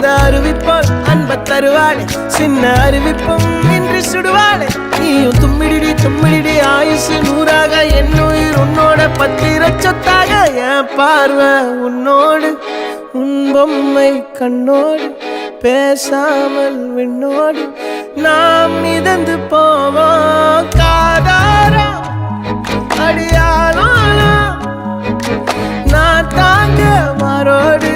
அந்த அறிவிப்பால் அன்ப தருவாளே சின்ன அறிவிப்பும் இன்றி சுடுவாளே நீயும் தும்மிடி தும்மிடி ஆயுசு நூறாக என்னுயிர் உன்னோட பத்திர சொத்தாக என் பார்வை உன்னோடு உன் பொம்மை கண்ணோடு பேசாமல் விண்ணோடு நாம் மிதந்து போவோம் காதாரா அடியாளோ நான் தாங்க மாறோடு